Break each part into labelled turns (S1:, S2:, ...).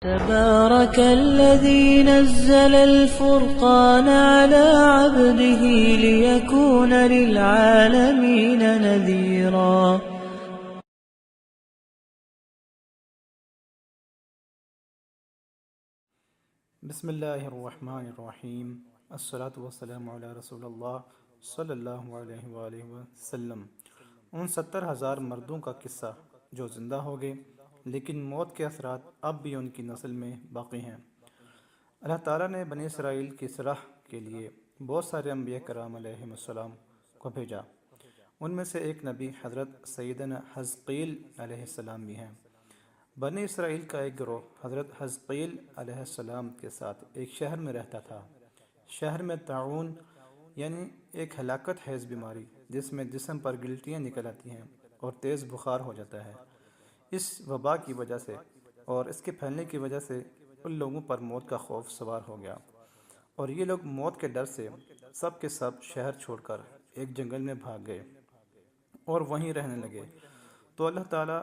S1: تبارك الذي نزل الفرقان على عبده ليكون للعالمين نذيرا.
S2: بسم اللہ الرحمن الرحیم. الصلاۃ والسلام علی رسول اللہ صلی اللہ علیہ وآلہ وسلم. ان 70,000 مردوں کا قصہ جو زندہ ہو گئے لیکن موت کے اثرات اب بھی ان کی نسل میں باقی ہیں. اللہ تعالیٰ نے بنی اسرائیل کی اصلاح کے لیے بہت سارے انبیاء کرام علیہم السلام کو بھیجا. ان میں سے ایک نبی حضرت سیدنا حزقیل علیہ السلام بھی ہیں. بنی اسرائیل کا ایک گروہ حضرت حزقیل علیہ السلام کے ساتھ ایک شہر میں رہتا تھا. شہر میں طاعون یعنی ایک ہلاکت خیز بیماری جس میں جسم پر گلٹیاں نکل آتی ہیں اور تیز بخار ہو جاتا ہے. اس وبا کی وجہ سے اور اس کے پھیلنے کی وجہ سے ان لوگوں پر موت کا خوف سوار ہو گیا اور یہ لوگ موت کے ڈر سے سب کے سب شہر چھوڑ کر ایک جنگل میں بھاگ گئے اور وہیں رہنے لگے. تو اللہ تعالیٰ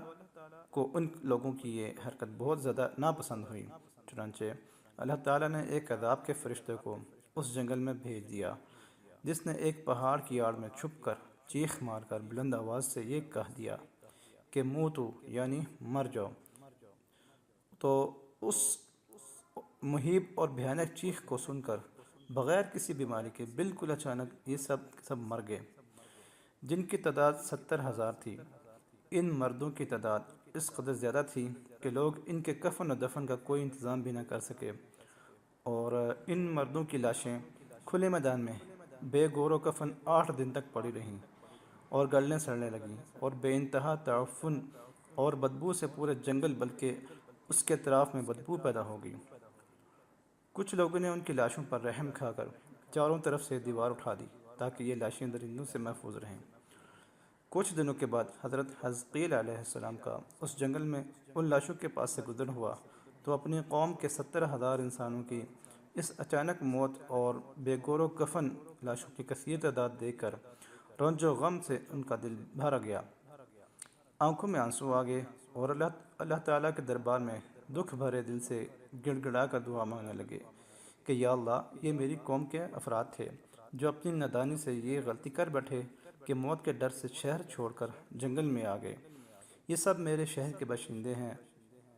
S2: کو ان لوگوں کی یہ حرکت بہت زیادہ ناپسند ہوئی. چنانچہ اللہ تعالیٰ نے ایک عذاب کے فرشتے کو اس جنگل میں بھیج دیا جس نے ایک پہاڑ کی آڑ میں چھپ کر چیخ مار کر بلند آواز سے یہ کہہ دیا کہ موتو یعنی مر جاؤ. تو اس مہیب اور بھیانک چیخ کو سن کر بغیر کسی بیماری کے بالکل اچانک یہ سب مر گئے جن کی تعداد 70,000 تھی. ان مردوں کی تعداد اس قدر زیادہ تھی کہ لوگ ان کے کفن و دفن کا کوئی انتظام بھی نہ کر سکے اور ان مردوں کی لاشیں کھلے میدان میں بے گور و کفن 8 دن تک پڑی رہیں اور گلنے سڑنے لگیں اور بے انتہا تعفن اور بدبو سے پورے جنگل بلکہ اس کے اطراف میں بدبو پیدا ہو گئی. کچھ لوگوں نے ان کی لاشوں پر رحم کھا کر چاروں طرف سے دیوار اٹھا دی تاکہ یہ لاشیں درندوں سے محفوظ رہیں. کچھ دنوں کے بعد حضرت حزقیل علیہ السلام کا اس جنگل میں ان لاشوں کے پاس سے گزر ہوا تو اپنی قوم کے 70,000 انسانوں کی اس اچانک موت اور بے گور و کفن لاشوں کی کثیر تعداد دیکھ کر رنج و غم سے ان کا دل بھر گیا. آنکھوں میں آنسو آ گئے اور اللہ تعالیٰ کے دربار میں دکھ بھرے دل سے گڑ گڑا کر دعا مانگنے لگے کہ یا اللہ یہ میری قوم کے افراد تھے جو اپنی نادانی سے یہ غلطی کر بیٹھے کہ موت کے ڈر سے شہر چھوڑ کر جنگل میں آ گئے. یہ سب میرے شہر کے باشندے ہیں.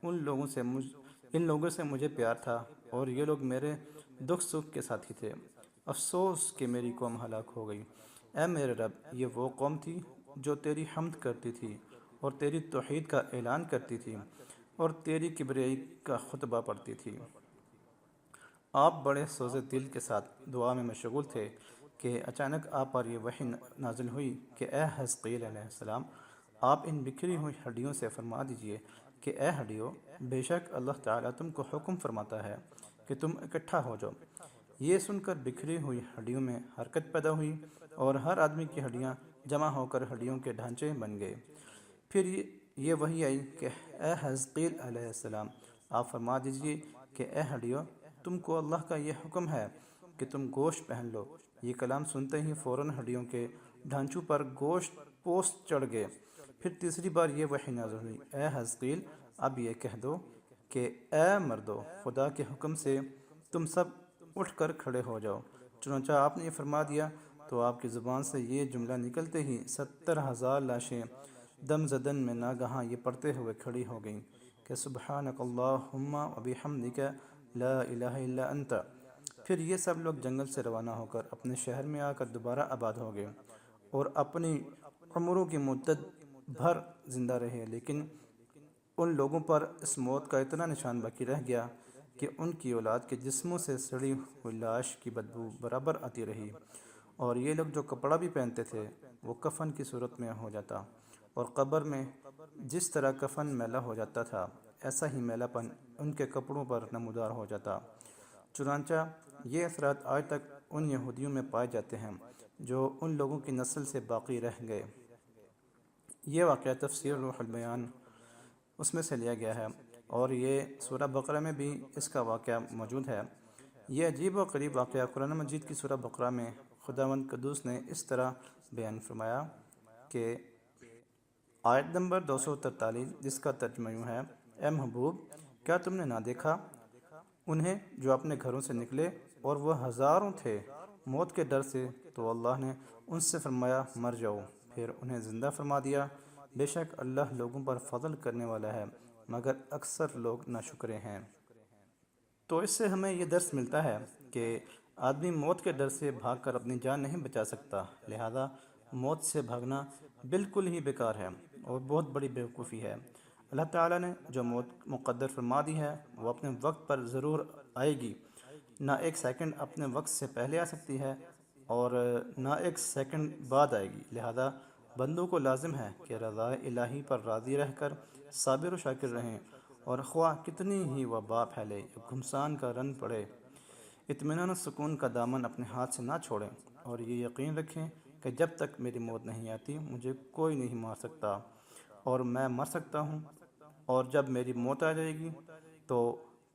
S2: ان لوگوں سے مجھے پیار تھا اور یہ لوگ میرے دکھ سکھ کے ساتھی تھے. افسوس کہ میری قوم ہلاک ہو گئی. اے میرے رب یہ وہ قوم تھی جو تیری حمد کرتی تھی اور تیری توحید کا اعلان کرتی تھی اور تیری کبریائی کا خطبہ پڑھتی تھی. آپ بڑے سوز دل کے ساتھ دعا میں مشغول تھے کہ اچانک آپ پر یہ وحی نازل ہوئی کہ اے حزقیل علیہ السلام آپ ان بکھری ہوئی ہڈیوں سے فرما دیجئے کہ اے ہڈیوں بے شک اللہ تعالیٰ تم کو حکم فرماتا ہے کہ تم اکٹھا ہو جاؤ. یہ سن کر بکھری ہوئی ہڈیوں میں حرکت پیدا ہوئی اور ہر آدمی کی ہڈیاں جمع ہو کر ہڈیوں کے ڈھانچے بن گئے. پھر یہ وحی آئی کہ اے حزقیل علیہ السلام آپ فرما دیجئے کہ اے ہڈیوں تم کو اللہ کا یہ حکم ہے کہ تم گوشت پہن لو. یہ کلام سنتے ہی فوراً ہڈیوں کے ڈھانچوں پر گوشت پوست چڑھ گئے. پھر تیسری بار یہ وحی نازل ہوئی اے حزقیل اب یہ کہہ دو کہ اے مردو خدا کے حکم سے تم سب اٹھ کر کھڑے ہو جاؤ. چنانچہ آپ نے یہ فرما دیا تو آپ کی زبان سے یہ جملہ نکلتے ہی 70,000 لاشیں دم زدن میں ناگہاں یہ پڑھتے ہوئے کھڑی ہو گئیں کہ سبحانک اللہم و بحمدک لا الہ الا انت. پھر یہ سب لوگ جنگل سے روانہ ہو کر اپنے شہر میں آ کر دوبارہ آباد ہو گئے اور اپنی عمروں کی مدت بھر زندہ رہے. لیکن ان لوگوں پر اس موت کا اتنا نشان باقی رہ گیا کہ ان کی اولاد کے جسموں سے سڑی ہوئی لاش کی بدبو برابر آتی رہی اور یہ لوگ جو کپڑا بھی پہنتے تھے وہ کفن کی صورت میں ہو جاتا اور قبر میں جس طرح کفن میلا ہو جاتا تھا ایسا ہی میلا پن ان کے کپڑوں پر نمودار ہو جاتا. چنانچہ یہ اثرات آج تک ان یہودیوں میں پائے جاتے ہیں جو ان لوگوں کی نسل سے باقی رہ گئے. یہ واقعہ تفسیر روح البیان اس میں سے لیا گیا ہے اور یہ سورہ بقرہ میں بھی اس کا واقعہ موجود ہے. یہ عجیب و غریب واقعہ قرآن مجید کی سورہ بقرہ میں خداوند قدوس نے اس طرح بیان فرمایا کہ آیت نمبر 243 جس کا ترجمہ یوں ہے اے محبوب کیا تم نے نہ دیکھا انہیں جو اپنے گھروں سے نکلے اور وہ ہزاروں تھے موت کے ڈر سے، تو اللہ نے ان سے فرمایا مر جاؤ، پھر انہیں زندہ فرما دیا۔ بے شک اللہ لوگوں پر فضل کرنے والا ہے، مگر اکثر لوگ ناشکرے ہیں۔ تو اس سے ہمیں یہ درس ملتا ہے کہ آدمی موت کے ڈر سے بھاگ کر اپنی جان نہیں بچا سکتا، لہذا موت سے بھاگنا بالکل ہی بیکار ہے اور بہت بڑی بیوقوفی ہے۔ اللہ تعالیٰ نے جو موت مقدر فرما دی ہے وہ اپنے وقت پر ضرور آئے گی، نہ ایک سیکنڈ اپنے وقت سے پہلے آ سکتی ہے اور نہ ایک سیکنڈ بعد آئے گی، لہذا بندوں کو لازم ہے کہ رضا الہی پر راضی رہ کر صابر و شاکر رہیں، اور خواہ کتنی ہی وبا پھیلے یا گھمسان کا رن پڑے، اطمینان و سکون کا دامن اپنے ہاتھ سے نہ چھوڑیں، اور یہ یقین رکھیں کہ جب تک میری موت نہیں آتی مجھے کوئی نہیں مار سکتا، اور میں مر سکتا ہوں، اور جب میری موت آ جائے گی تو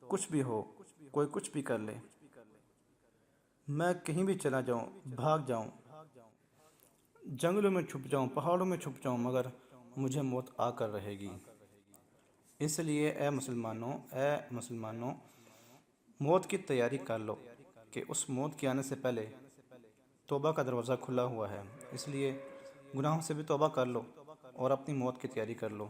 S2: کچھ بھی ہو، کوئی کچھ بھی کر لے، میں کہیں بھی چلا جاؤں، بھاگ جاؤں، جنگلوں میں چھپ جاؤں، پہاڑوں میں چھپ جاؤں، مگر مجھے موت آ کر رہے گی۔ اس لیے اے مسلمانوں موت کی تیاری کر لو کہ اس موت کے آنے سے پہلے توبہ کا دروازہ کھلا ہوا ہے، اس لیے گناہوں سے بھی توبہ کر لو اور اپنی موت کی تیاری کر لو۔